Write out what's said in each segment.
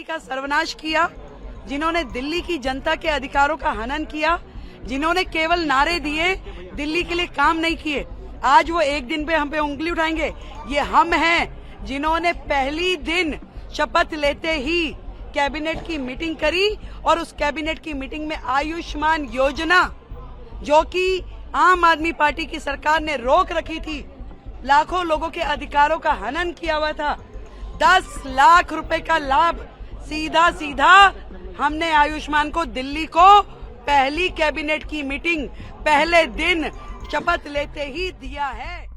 का सर्वनाश किया, जिन्होंने दिल्ली की जनता के अधिकारों का हनन किया, जिन्होंने केवल नारे दिए, दिल्ली के लिए काम नहीं किए, आज वो एक दिन पे हम पे उंगली उठाएंगे। ये हम हैं जिन्होंने पहली दिन शपथ लेते ही कैबिनेट की मीटिंग करी और उस कैबिनेट की मीटिंग में आयुष्मान योजना, जो कि आम आदमी पार्टी की सरकार ने रोक रखी थी, लाखों लोगों के अधिकारों का हनन किया हुआ था, 10 लाख रुपए का लाभ सीधा सीधा हमने आयुष्मान को दिल्ली को पहली कैबिनेट की मीटिंग पहले दिन शपथ लेते ही दिया है।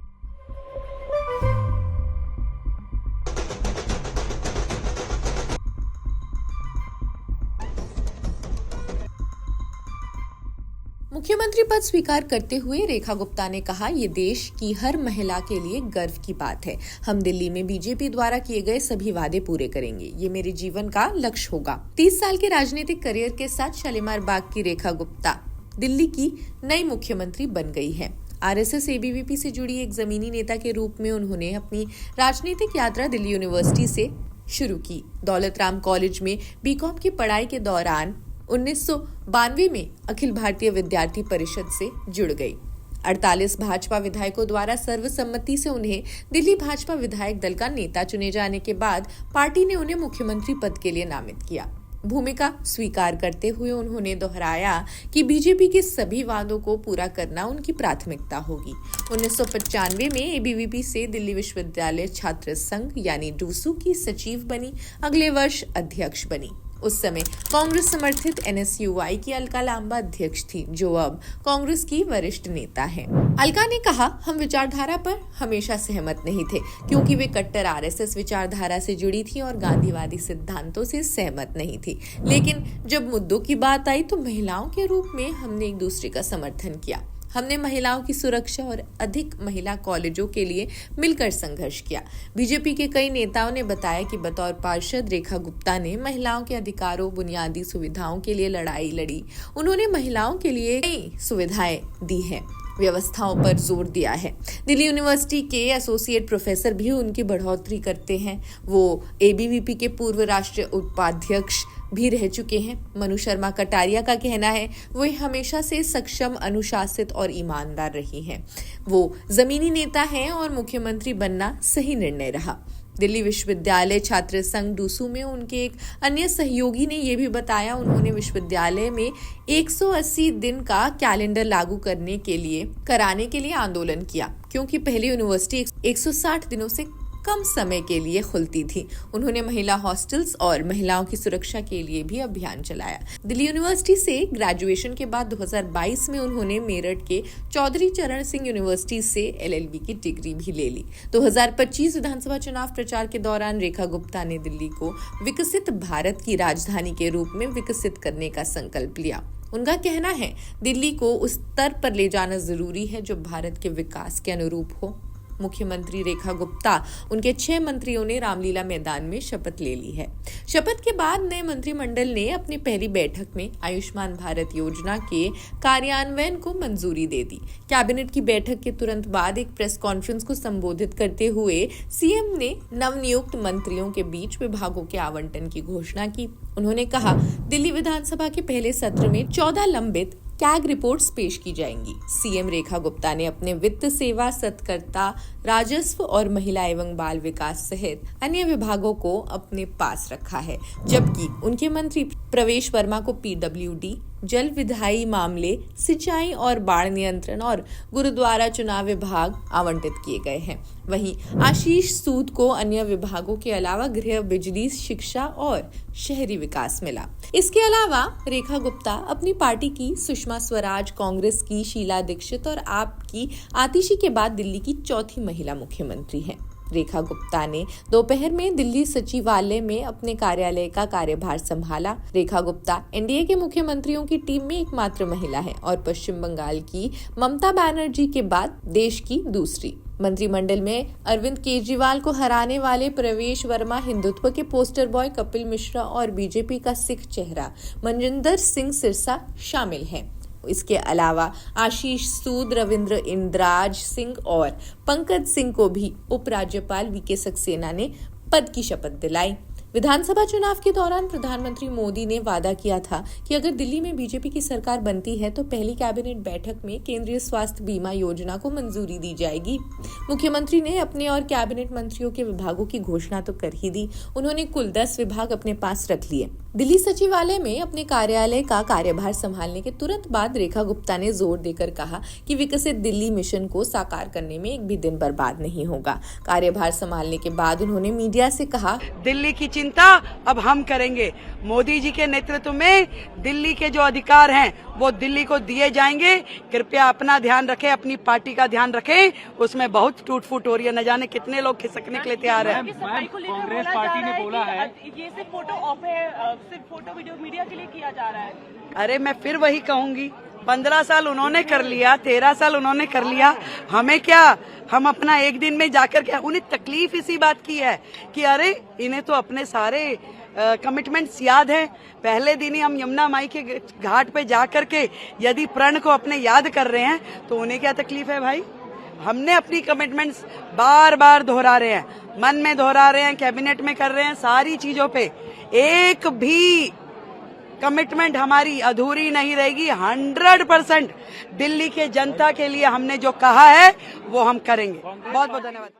मुख्यमंत्री पद स्वीकार करते हुए रेखा गुप्ता ने कहा, ये देश की हर महिला के लिए गर्व की बात है। हम दिल्ली में बीजेपी द्वारा किए गए सभी वादे पूरे करेंगे। ये मेरे जीवन का लक्ष्य होगा। 30 साल के राजनीतिक करियर के साथ शालीमार बाग की रेखा गुप्ता दिल्ली की नई मुख्यमंत्री बन गई है। आरएसएस एबीवीपी से जुड़ी एक जमीनी नेता के रूप में उन्होंने अपनी राजनीतिक यात्रा दिल्ली यूनिवर्सिटी से शुरू की। दौलत राम कॉलेज में बीकॉम की पढ़ाई के दौरान 1992 में अखिल भारतीय विद्यार्थी परिषद से जुड़ गई। 48 भाजपा विधायकों द्वारा सर्वसम्मति से उन्हें दिल्ली भाजपा विधायक दल का नेता चुने जाने के बाद पार्टी ने उन्हें मुख्यमंत्री पद के लिए नामित किया। भूमिका स्वीकार करते हुए उन्होंने दोहराया कि बीजेपी के सभी वादों को पूरा करना उनकी प्राथमिकता होगी। 1995 में एबीवीपी से दिल्ली विश्वविद्यालय छात्र संघ यानी डूसू की सचिव बनी। अगले वर्ष अध्यक्ष बनी। उस समय कांग्रेस समर्थित एनएसयूआई की अलका लांबा अध्यक्ष थी, जो अब कांग्रेस की वरिष्ठ नेता हैं। अलका ने कहा, हम विचारधारा पर हमेशा सहमत नहीं थे, क्योंकि वे कट्टर आरएसएस विचारधारा से जुड़ी थी और गांधीवादी सिद्धांतों से सहमत नहीं थी। लेकिन जब मुद्दों की बात आई तो महिलाओं के रूप में हमने एक दूसरे का समर्थन किया। हमने महिलाओं की सुरक्षा और अधिक महिला कॉलेजों के लिए मिलकर संघर्ष किया। बीजेपी के कई नेताओं ने बताया कि बतौर पार्षद रेखा गुप्ता ने महिलाओं के अधिकारों, बुनियादी सुविधाओं के लिए लड़ाई लड़ी। उन्होंने महिलाओं के लिए कई सुविधाएं दी हैं, व्यवस्थाओं पर जोर दिया है। दिल्ली यूनिवर्सिटी के एसोसिएट प्रोफेसर भी उनकी बढ़ोतरी करते हैं। वो एबीवीपी के पूर्व राष्ट्रीय उपाध्यक्ष भी रह चुके हैं। मनु शर्मा कटारिया का कहना है, वो हमेशा से सक्षम, अनुशासित और ईमानदार रही हैं। वो जमीनी नेता हैं और मुख्यमंत्री बनना सही निर्णय रहा। दिल्ली विश्वविद्यालय छात्र संघ डूसू में उनके एक अन्य सहयोगी ने यह भी बताया, उन्होंने विश्वविद्यालय में 180 दिन का कैलेंडर लागू कराने के लिए आंदोलन किया, क्योंकि पहले यूनिवर्सिटी 160 दिनों से कम समय के लिए खुलती थी। उन्होंने महिला हॉस्टल्स और महिलाओं की सुरक्षा के लिए भी अभियान चलाया। दिल्ली यूनिवर्सिटी से ग्रेजुएशन के बाद 2022 में उन्होंने मेरठ के चौधरी चरण सिंह यूनिवर्सिटी से एलएलबी की डिग्री भी ले ली। 2025 विधानसभा चुनाव प्रचार के दौरान रेखा गुप्ता ने दिल्ली को विकसित भारत की राजधानी के रूप में विकसित करने का संकल्प लिया। उनका कहना है, दिल्ली को उस स्तर पर ले जाना जरूरी है जो भारत के विकास के अनुरूप हो। मुख्यमंत्री रेखा गुप्ता, उनके 6 मंत्रियों ने रामलीला मैदान में शपथ ले ली है। शपथ के बाद नए मंत्रिमंडल ने अपनी पहली बैठक में आयुष्मान भारत योजना के कार्यान्वयन को मंजूरी दे दी। कैबिनेट की बैठक के तुरंत बाद एक प्रेस कॉन्फ्रेंस को संबोधित करते हुए सीएम ने नवनियुक्त मंत्रियों के बीच विभागों के आवंटन की घोषणा की। उन्होंने कहा, दिल्ली विधानसभा के पहले सत्र में 14 लंबित कैग रिपोर्ट्स पेश की जाएंगी। सीएम रेखा गुप्ता ने अपने वित्त सेवा, सत्कर्ता, राजस्व और महिला एवं बाल विकास सहित अन्य विभागों को अपने पास रखा है, जबकि उनके मंत्री प्रवेश वर्मा को पीडब्ल्यूडी, जल विधायी मामले, सिंचाई और बाढ़ नियंत्रण और गुरुद्वारा चुनाव विभाग आवंटित किए गए हैं। वहीं आशीष सूद को अन्य विभागों के अलावा गृह, बिजली, शिक्षा और शहरी विकास मिला। इसके अलावा रेखा गुप्ता अपनी पार्टी की सुषमा स्वराज, कांग्रेस की शीला दीक्षित और आप की आतिशी के बाद दिल्ली की चौथी महिला मुख्यमंत्री हैं। रेखा गुप्ता ने दोपहर में दिल्ली सचिवालय में अपने कार्यालय का कार्यभार संभाला। रेखा गुप्ता एनडीए के मुख्यमंत्रियों की टीम में एकमात्र महिला है और पश्चिम बंगाल की ममता बनर्जी के बाद देश की दूसरी। मंत्रिमंडल में अरविंद केजरीवाल को हराने वाले प्रवेश वर्मा, हिंदुत्व के पोस्टर बॉय कपिल मिश्रा और बीजेपी का सिख चेहरा मनजिंदर सिंह सिरसा शामिल हैं। इसके अलावा आशीष सूद, रविंद्र इंद्राज सिंह और पंकज सिंह को भी उपराज्यपाल वीके सक्सेना ने पद की शपथ दिलाई। विधानसभा चुनाव के दौरान प्रधानमंत्री मोदी ने वादा किया था कि अगर दिल्ली में बीजेपी की सरकार बनती है तो पहली कैबिनेट बैठक में केंद्रीय स्वास्थ्य बीमा योजना को मंजूरी दी जाएगी। मुख्यमंत्री ने अपने और कैबिनेट मंत्रियों के विभागों की घोषणा तो कर ही दी, उन्होंने कुल 10 विभाग अपने पास रख लिए। दिल्ली सचिवालय में अपने कार्यालय का कार्यभार संभालने के तुरंत बाद रेखा गुप्ता ने जोर देकर कहा कि विकसित दिल्ली मिशन को साकार करने में एक भी दिन बर्बाद नहीं होगा। कार्यभार संभालने के बाद उन्होंने मीडिया से कहा, दिल्ली की चिंता अब हम करेंगे। मोदी जी के नेतृत्व में दिल्ली के जो अधिकार हैं वो दिल्ली को दिए जाएंगे। कृपया अपना ध्यान रखें, अपनी पार्टी का ध्यान रखें, उसमें बहुत टूट फूट हो रही है, न जाने कितने लोग खिसकने के लिए तैयार हैं। कांग्रेस पार्टी ने बोला है ये सिर्फ फोटो ऑप है, सिर्फ फोटो वीडियो मीडिया के लिए किया जा रहा है। अरे मैं फिर वही कहूंगी, 15 साल उन्होंने कर लिया, 13 साल उन्होंने कर लिया, हमें क्या? हम अपना एक दिन में जाकर के, उन्हें तकलीफ इसी बात की है कि अरे इन्हें तो अपने सारे कमिटमेंट्स याद हैं। पहले दिन ही हम यमुना माई के घाट पे जाकर के यदि प्रण को अपने याद कर रहे हैं तो उन्हें क्या तकलीफ है भाई? हमने अपनी कमिटमेंट्स बार बार दोहरा रहे हैं, मन में दोहरा रहे हैं, कैबिनेट में कर रहे हैं, सारी चीजों पे एक भी कमिटमेंट हमारी अधूरी नहीं रहेगी। 100% दिल्ली के जनता के लिए हमने जो कहा है वो हम करेंगे। बहुत बहुत धन्यवाद।